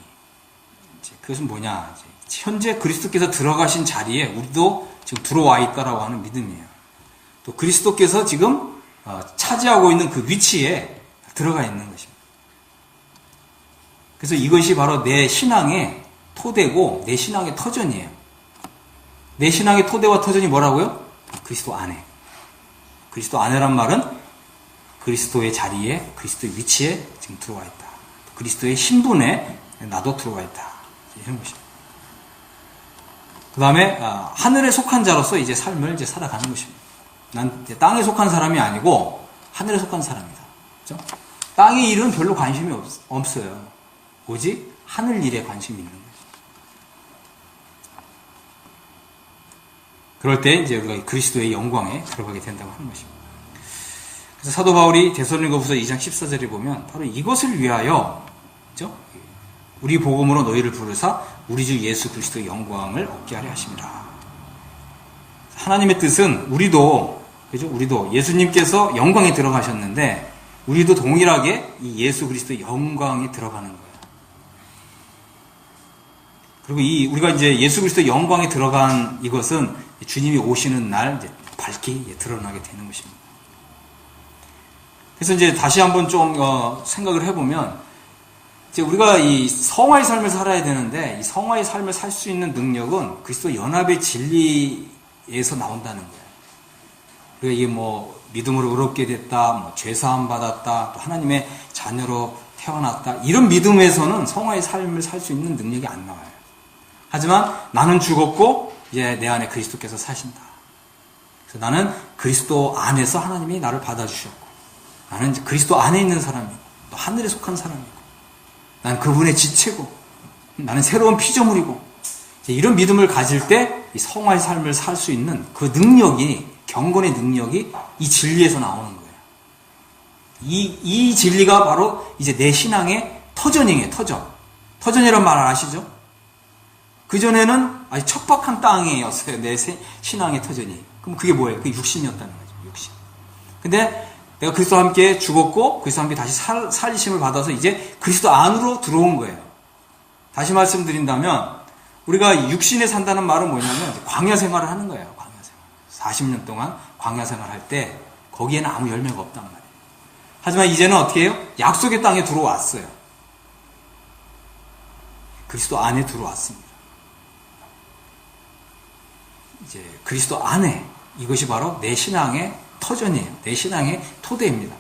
그것은 뭐냐? 현재 그리스도께서 들어가신 자리에 우리도 지금 들어와 있다라고 하는 믿음이에요. 또 그리스도께서 지금 차지하고 있는 그 위치에 들어가 있는 것입니다. 그래서 이것이 바로 내 신앙의 토대고 내 신앙의 터전이에요. 내 신앙의 토대와 터전이 뭐라고요? 그리스도 안에. 그리스도 안에란 말은 그리스도의 자리에, 그리스도의 위치에 지금 들어와 있다. 그리스도의 신분에 나도 들어와 있다. 이런 것입니다. 그 다음에 하늘에 속한 자로서 이제 삶을 이제 살아가는 것입니다. 난 이제 땅에 속한 사람이 아니고 하늘에 속한 사람이다. 그렇죠? 땅의 일은 별로 관심이 없어요. 오직 하늘 일에 관심이 있는 거예요. 그럴 때 이제 우리가 그리스도의 영광에 들어가게 된다고 하는 것입니다. 그래서 사도 바울이 데살로니가후서 2장 14절에 보면 바로 이것을 위하여, 그렇죠? 우리 복음으로 너희를 부르사 우리 주 예수 그리스도의 영광을 얻게 하려 하심이라. 하나님의 뜻은 우리도, 그죠? 우리도 예수님께서 영광에 들어가셨는데 우리도 동일하게 이 예수 그리스도의 영광에 들어가는 거예요. 그리고 우리가 이제 예수 그리스도의 영광에 들어간 이것은 주님이 오시는 날 이제 밝게 드러나게 되는 것입니다. 그래서 이제 다시 한번 좀 생각을 해보면 이제 우리가 이 성화의 삶을 살아야 되는데 이 성화의 삶을 살 수 있는 능력은 그리스도 연합의 진리에서 나온다는 거예요. 우리가 이게 뭐 믿음으로 의롭게 됐다, 뭐 죄사함 받았다, 또 하나님의 자녀로 태어났다 이런 믿음에서는 성화의 삶을 살 수 있는 능력이 안 나와요. 하지만 나는 죽었고 이제 내 안에 그리스도께서 사신다. 그래서 나는 그리스도 안에서 하나님이 나를 받아주셨고 나는 이제 그리스도 안에 있는 사람이고 또 하늘에 속한 사람이고 나는 그분의 지체고 나는 새로운 피조물이고 이런 믿음을 가질 때 이 성화의 삶을 살 수 있는 그 능력이 경건의 능력이 이 진리에서 나오는 거예요. 이 진리가 바로 이제 내 신앙의 터전이에요, 터전. 터전이란 말 아시죠? 그전에는 아주 척박한 땅이었어요, 내 신앙의 터전이. 그럼 그게 뭐예요? 그게 육신이었다는 거죠, 육신. 근데 내가 그리스도와 함께 죽었고, 그리스도와 함께 다시 살리심을 받아서 이제 그리스도 안으로 들어온 거예요. 다시 말씀드린다면, 우리가 육신에 산다는 말은 뭐냐면, 광야 생활을 하는 거예요, 광야 생활. 40년 동안 광야 생활을 할 때, 거기에는 아무 열매가 없단 말이에요. 하지만 이제는 어떻게 해요? 약속의 땅에 들어왔어요. 그리스도 안에 들어왔습니다. 이제 그리스도 안에, 이것이 바로 내 신앙의 터전이에요. 내 신앙의 토대입니다.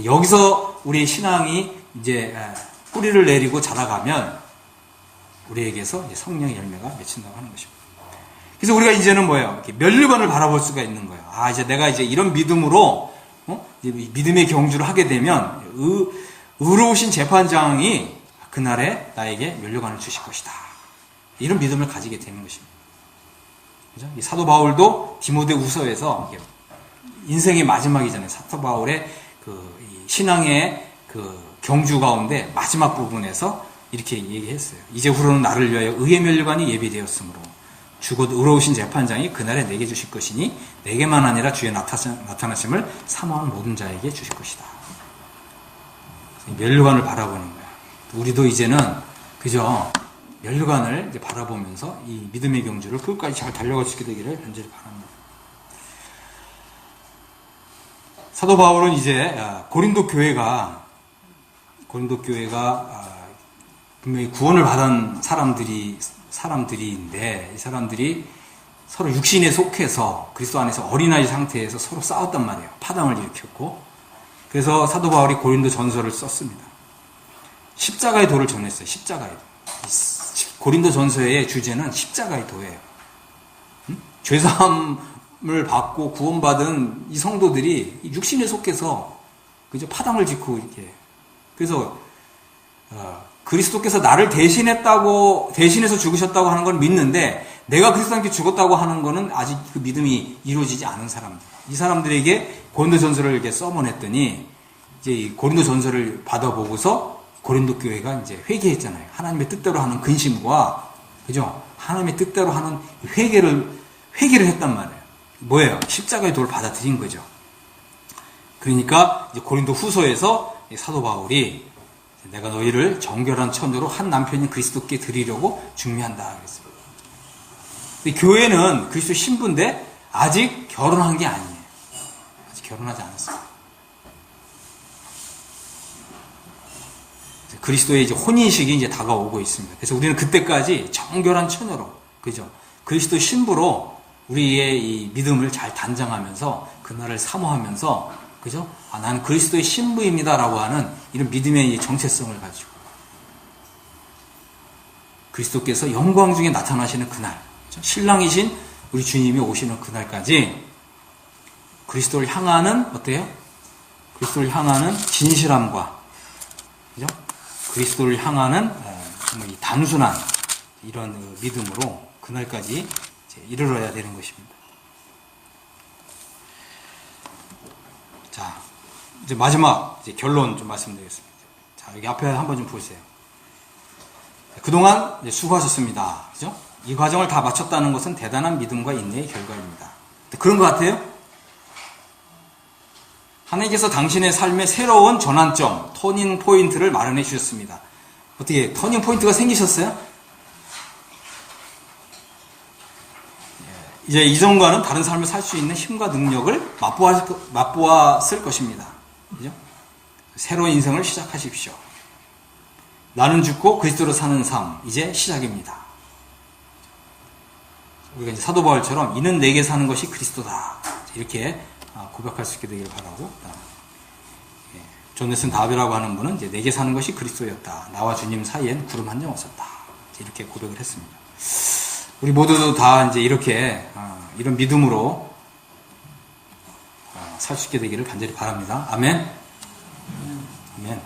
여기서 우리의 신앙이 이제 뿌리를 내리고 자라가면 우리에게서 이제 성령의 열매가 맺힌다고 하는 것입니다. 그래서 우리가 이제는 뭐예요? 이렇게 멸류관을 바라볼 수가 있는 거예요. 아, 이제 내가 이제 이런 믿음으로 이제 믿음의 경주를 하게 되면 의로우신 재판장이 그날에 나에게 멸류관을 주실 것이다. 이런 믿음을 가지게 되는 것입니다. 그죠? 이 사도 바울도 디모데후서에서 인생의 마지막이잖아요. 사도 바울의 그 신앙의 그 경주 가운데 마지막 부분에서 이렇게 얘기했어요. 이제 후로는 나를 위하여 의의 멸류관이 예비되었으므로 주곧 의로우신 재판장이 그날에 내게 주실 것이니 내게만 아니라 주의 나타나심을 사모하는 모든 자에게 주실 것이다. 멸류관을 바라보는 거예요. 우리도 이제는 그저 멸류관을 이제 바라보면서 이 믿음의 경주를 끝까지 잘 달려갈 수 있게 되기를 간절히 바랍니다. 사도 바울은 이제 고린도 교회가 분명히 구원을 받은 사람들인데 이 사람들이 서로 육신에 속해서 그리스도 안에서 어린아이 상태에서 서로 싸웠단 말이에요. 파당을 일으켰고, 그래서 사도 바울이 고린도 전서를 썼습니다. 십자가의 도를 전했어요. 십자가의 도. 고린도 전서의 주제는 십자가의 도예요. 죄사함을 받고 구원받은 이 성도들이 육신에 속해서 그저 파당을 짓고 이렇게, 그래서 그리스도께서 나를 대신해서 죽으셨다고 하는 건 믿는데, 내가 그리스도께 죽었다고 하는 거는 아직 그 믿음이 이루어지지 않은 사람들. 이 사람들에게 고린도 전서를 이렇게 써보냈더니, 이제 이 고린도 전서를 받아보고서 고린도 교회가 이제 회개했잖아요. 하나님의 뜻대로 하는 근심과, 그죠? 하나님의 뜻대로 하는 회개를 했단 말이에요. 뭐예요? 십자가의 도를 받아들인 거죠. 그러니까 이제 고린도 후서에서 사도 바울이 내가 너희를 정결한 처녀로 한 남편인 그리스도께 드리려고 중매한다 그랬습니다. 근데 교회는 그리스도 신부인데 아직 결혼한 게 아니에요. 아직 결혼하지 않았어요. 그리스도의 이제 혼인식이 이제 다가오고 있습니다. 그래서 우리는 그때까지 정결한 처녀로, 그죠? 그리스도 신부로 우리의 이 믿음을 잘 단장하면서 그날을 사모하면서, 그죠? 아, 나는 그리스도의 신부입니다라고 하는 이런 믿음의 정체성을 가지고 그리스도께서 영광 중에 나타나시는 그날, 그죠? 신랑이신 우리 주님이 오시는 그날까지 그리스도를 향하는 어때요? 그리스도를 향하는 진실함과, 그죠? 그리스도를 향하는 이 단순한 이런 믿음으로 그날까지 이르러야 되는 것입니다. 자, 이제 마지막 이제 결론 좀 말씀드리겠습니다. 자, 여기 앞에 한번 좀 보세요. 그동안 이제 수고하셨습니다. 그죠? 이 과정을 다 마쳤다는 것은 대단한 믿음과 인내의 결과입니다. 그런 것 같아요? 하나님께서 당신의 삶의 새로운 전환점, 터닝 포인트를 마련해 주셨습니다. 어떻게 터닝 포인트가 생기셨어요? 이제 이전과는 다른 삶을 살 수 있는 힘과 능력을 맛보았을 것입니다. 그죠? 새로운 인생을 시작하십시오. 나는 죽고 그리스도로 사는 삶, 이제 시작입니다. 우리가 이제 사도 바울처럼 이는 내게 사는 것이 그리스도다. 이렇게 고백할 수 있게 되기를 바라고, 존 웨슬리 다비라고 하는 분은 이제 내게 사는 것이 그리스도였다. 나와 주님 사이엔 구름 한 점 없었다. 이렇게 고백을 했습니다. 우리 모두도 다 이제 이렇게 이런 믿음으로 살 수 있게 되기를 간절히 바랍니다. 아멘. 아멘.